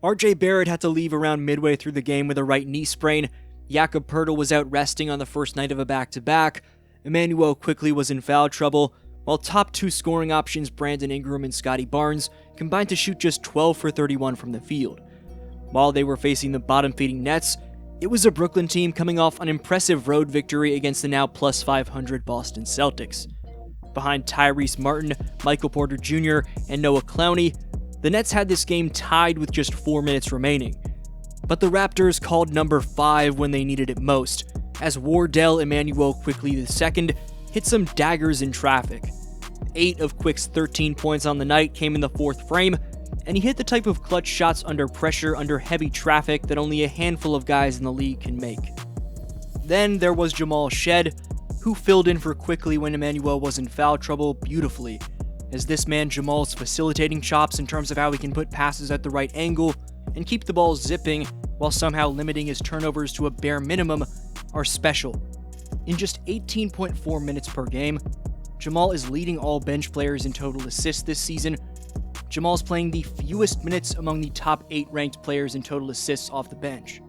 RJ Barrett had to leave around midway through the game with a right knee sprain. Jakob Poeltl was out resting on the first night of a back-to-back. Immanuel Quickley was in foul trouble, while top two scoring options Brandon Ingram and Scotty Barnes combined to shoot just 12 for 31 from the field. While they were facing the bottom-feeding Nets, it was a Brooklyn team coming off an impressive road victory against the now plus 500 Boston Celtics. Behind Tyrese Martin, Michael Porter Jr., and Noah Clowney, the Nets had this game tied with just 4 minutes remaining. But the Raptors called number 5 when they needed it most, as Wardell Immanuel Quickley II hit some daggers in traffic. 8 of Quick's 13 points on the night came in the fourth frame, and he hit the type of clutch shots under pressure under heavy traffic that only a handful of guys in the league can make. Then there was Jamal Shead, who filled in for Quickley when Immanuel was in foul trouble beautifully, as this man Jamal's facilitating chops in terms of how he can put passes at the right angle and keep the ball zipping while somehow limiting his turnovers to a bare minimum are special. In just 18.4 minutes per game, Jamal is leading all bench players in total assists this season. Jamal's playing the fewest minutes among the top 8 ranked players in total assists off the bench.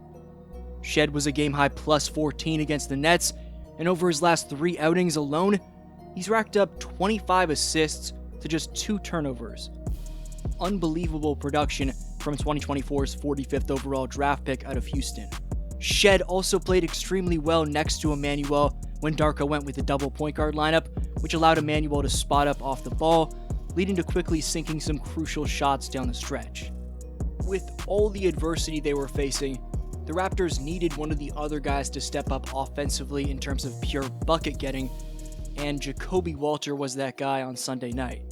Shead was a game-high plus 14 against the Nets, and over his last 3 outings alone, he's racked up 25 assists to just 2 turnovers. Unbelievable production from 2024's 45th overall draft pick out of Houston. Shead also played extremely well next to Immanuel when Darko went with the double point guard lineup, which allowed Immanuel to spot up off the ball, leading to Quickley sinking some crucial shots down the stretch. With all the adversity they were facing, the Raptors needed one of the other guys to step up offensively in terms of pure bucket getting, and Jacoby Walter was that guy on Sunday night.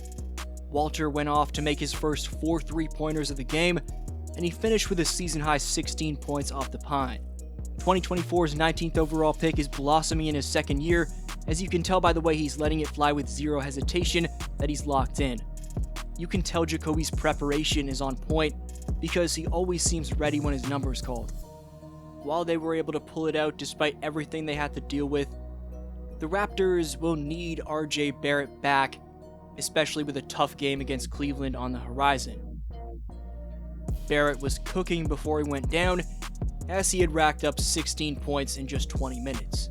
Walter went off to make his first 4 3-pointers of the game, and he finished with a season-high 16 points off the pine. 2024's 19th overall pick is blossoming in his second year, as you can tell by the way he's letting it fly with zero hesitation that he's locked in. You can tell Jacoby's preparation is on point because he always seems ready when his number is called. While they were able to pull it out despite everything they had to deal with, the Raptors will need RJ Barrett back, especially with a tough game against Cleveland on the horizon. Barrett was cooking before he went down, as he had racked up 16 points in just 20 minutes.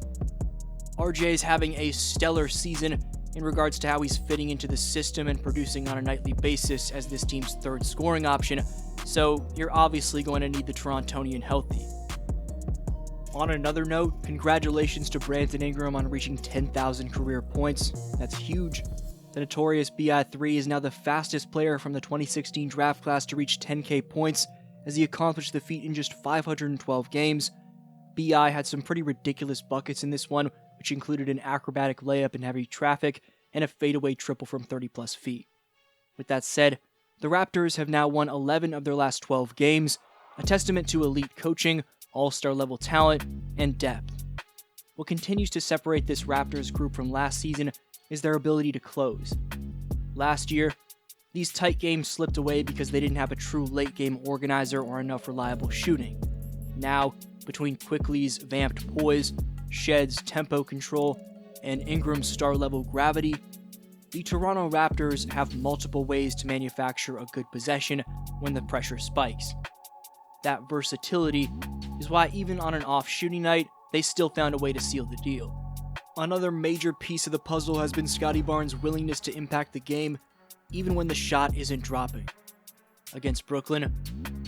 RJ's having a stellar season in regards to how he's fitting into the system and producing on a nightly basis as this team's third scoring option, so you're obviously going to need the Torontonian healthy. On another note, congratulations to Brandon Ingram on reaching 10,000 career points. That's huge. The notorious BI3 is now the fastest player from the 2016 draft class to reach 10k points, as he accomplished the feat in just 512 games. BI had some pretty ridiculous buckets in this one, which included an acrobatic layup in heavy traffic and a fadeaway triple from 30+ feet. With that said, the Raptors have now won 11 of their last 12 games, a testament to elite coaching, all-star level talent, and depth. What continues to separate this Raptors group from last season is their ability to close. Last year, these tight games slipped away because they didn't have a true late-game organizer or enough reliable shooting. Now, between Quickley's vamped poise, Shead's tempo control, and Ingram's star-level gravity, the Toronto Raptors have multiple ways to manufacture a good possession when the pressure spikes. That versatility is why even on an off shooting night, they still found a way to seal the deal. Another major piece of the puzzle has been Scotty Barnes' willingness to impact the game even when the shot isn't dropping. Against Brooklyn,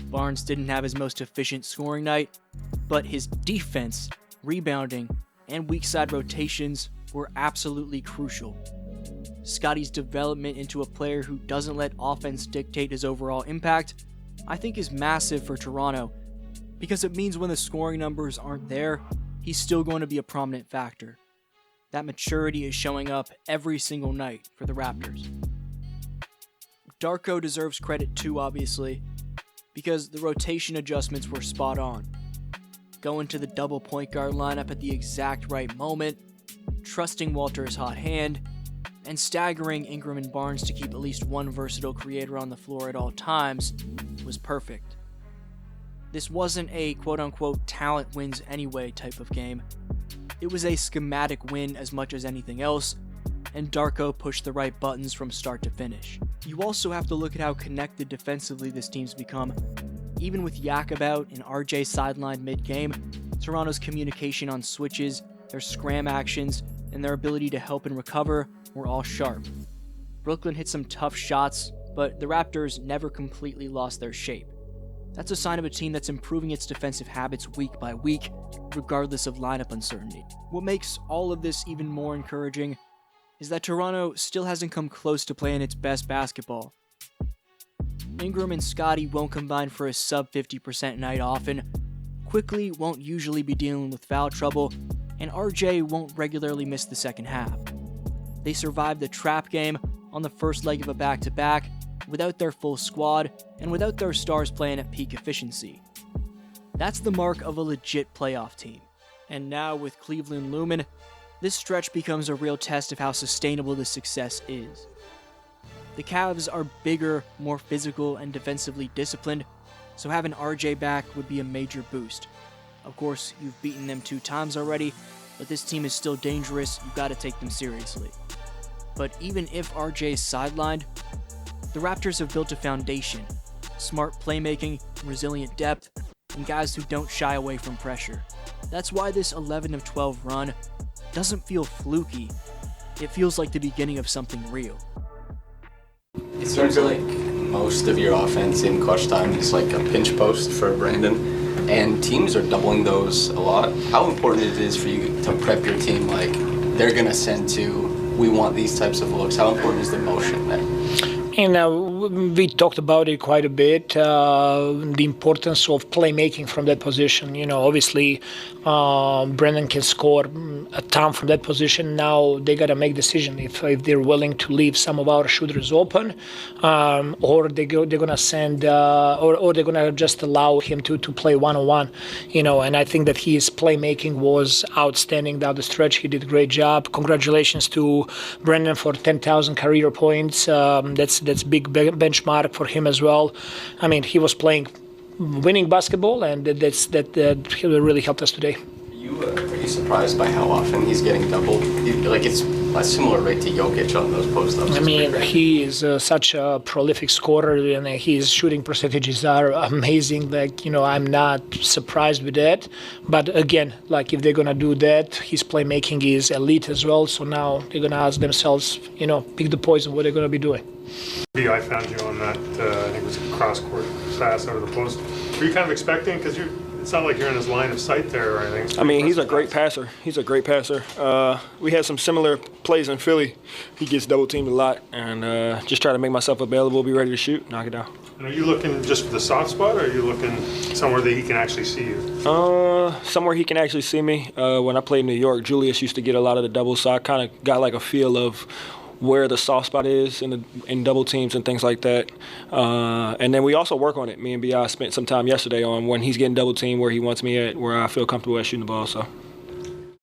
Barnes didn't have his most efficient scoring night, but his defense, rebounding, and weak side rotations were absolutely crucial. Scotty's development into a player who doesn't let offense dictate his overall impact, I think is massive for Toronto, because it means when the scoring numbers aren't there, he's still going to be a prominent factor. That maturity is showing up every single night for the Raptors. Darko deserves credit too, obviously, because the rotation adjustments were spot on. Going to the double point guard lineup at the exact right moment, trusting Walter's hot hand, and staggering Ingram and Barnes to keep at least one versatile creator on the floor at all times was perfect. This wasn't a quote-unquote talent wins anyway type of game. It was a schematic win as much as anything else, and Darko pushed the right buttons from start to finish. You also have to look at how connected defensively this team's become. Even with Jakob out and RJ sidelined mid-game, Toronto's communication on switches, their scram actions, and their ability to help and recover were all sharp. Brooklyn hit some tough shots, but the Raptors never completely lost their shape. That's a sign of a team that's improving its defensive habits week by week, regardless of lineup uncertainty. What makes all of this even more encouraging is that Toronto still hasn't come close to playing its best basketball. Ingram and Scottie won't combine for a sub 50% night often, Quickley won't usually be dealing with foul trouble, and RJ won't regularly miss the second half. They survived the trap game on the first leg of a back-to-back without their full squad and without their stars playing at peak efficiency. That's the mark of a legit playoff team. And now with Cleveland looming, this stretch becomes a real test of how sustainable this success is. The Cavs are bigger, more physical, and defensively disciplined, so having RJ back would be a major boost. Of course, you've beaten them 2 times already, but this team is still dangerous, you've got to take them seriously. But even if RJ is sidelined, the Raptors have built a foundation, smart playmaking, resilient depth, and guys who don't shy away from pressure. That's why this 11 of 12 run doesn't feel fluky, it feels like the beginning of something real. It seems like most of your offense in clutch time is like a pinch post for Brandon, and teams are doubling those a lot. How important it is for you to prep your team like they're going to send to, we want these types of looks? How important is the motion there? And we talked about it quite a bit, the importance of playmaking from that position. Obviously, Brendan can score a ton from that position. Now they got to make decision if they're willing to leave some of our shooters open, or they're gonna send, or they're gonna just allow him to play one-on-one. And I think that his playmaking was outstanding down the stretch. He did a great job. Congratulations to Brendan for 10,000 career points. That's big benchmark for him as well. I mean, he was playing winning basketball, and that really helped us today. Are you surprised by how often he's getting doubled? It's a similar rate to Jokic on those post-ups. I mean, he is such a prolific scorer, and his shooting percentages are amazing. I'm not surprised with that. But again, if they're gonna do that, his playmaking is elite as well. So now they're gonna ask themselves, pick the poison, what they're gonna be doing. I found you on that, I think it was a cross-court pass out of the post. Were you kind of expecting, because it's not like you're in his line of sight there or anything. I mean, he's a great passer. We had some similar plays in Philly. He gets double-teamed a lot, and just try to make myself available, be ready to shoot, knock it down. And are you looking just for the soft spot, or are you looking somewhere that he can actually see you? Somewhere he can actually see me. When I played in New York, Julius used to get a lot of the doubles, so I kind of got a feel of where the soft spot is in double teams and things like that. And then we also work on it. Me and B.I. spent some time yesterday on when he's getting double teamed, where he wants me at, where I feel comfortable at shooting the ball. So.